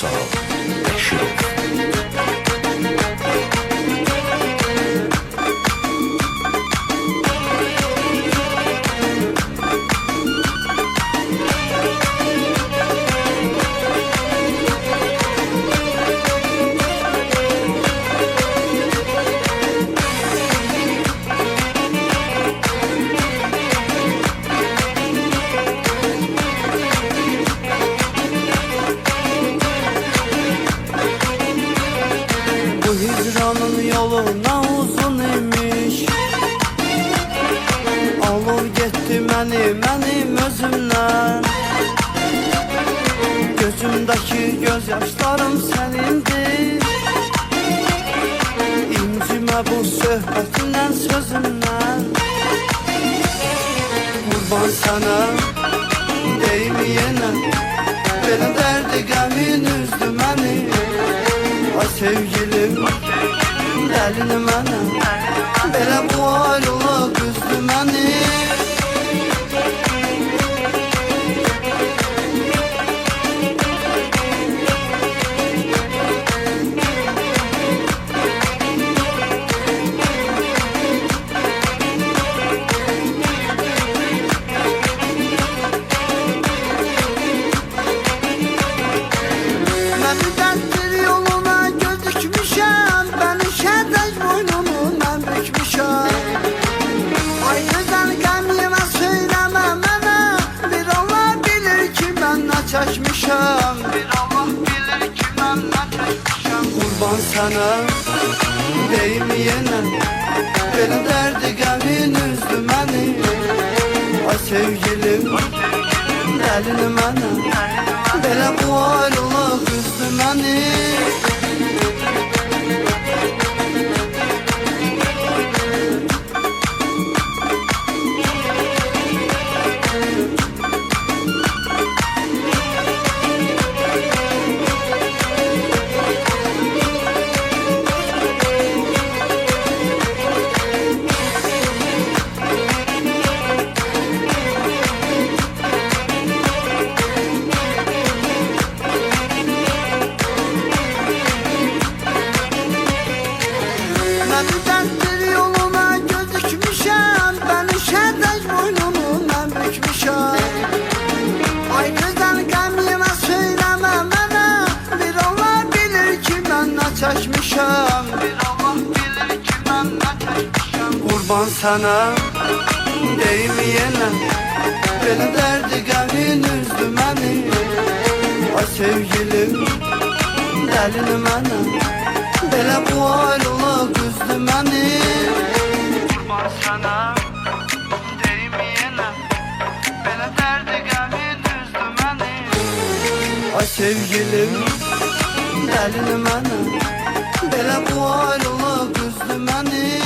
Ünsal Bəşirov. Hicranın yolu ne uzun imiş, alır getdi mənim özümdən. Gözümdəki gözyaşlarım sənindir, İncimə bu söhbətindən, sözündən. Qurban sənə deyim yenə, belə dərdi qəmin üzdü məni. Ay sevgilim, dəlini mənə, belə bu ayrılıq üzdü məni. Çəkmişəm, bir Allah bilir ki mən nə çəkmişəm. Qurban sənə deyim yenə, belə dərdi qəmin üzdü məni. Ay sevgilim, dəlini mənə, belə bu ayrılıq üzdü məni. Çəkmişəm, bir Allah bilir ki mən nə çəkmişəm. Qurban sənə deyim yenə, belə dərdi qəmin üzdü məni. Ay sevgilim, dəlini mənə, belə bu ayrılıq üzdü məni. Qurban sənə deyim yenə, belə dərdi qəmin üzdü məni. Ay sevgilim, dəlini mənə, belə bu ayrılıq üzdü məni.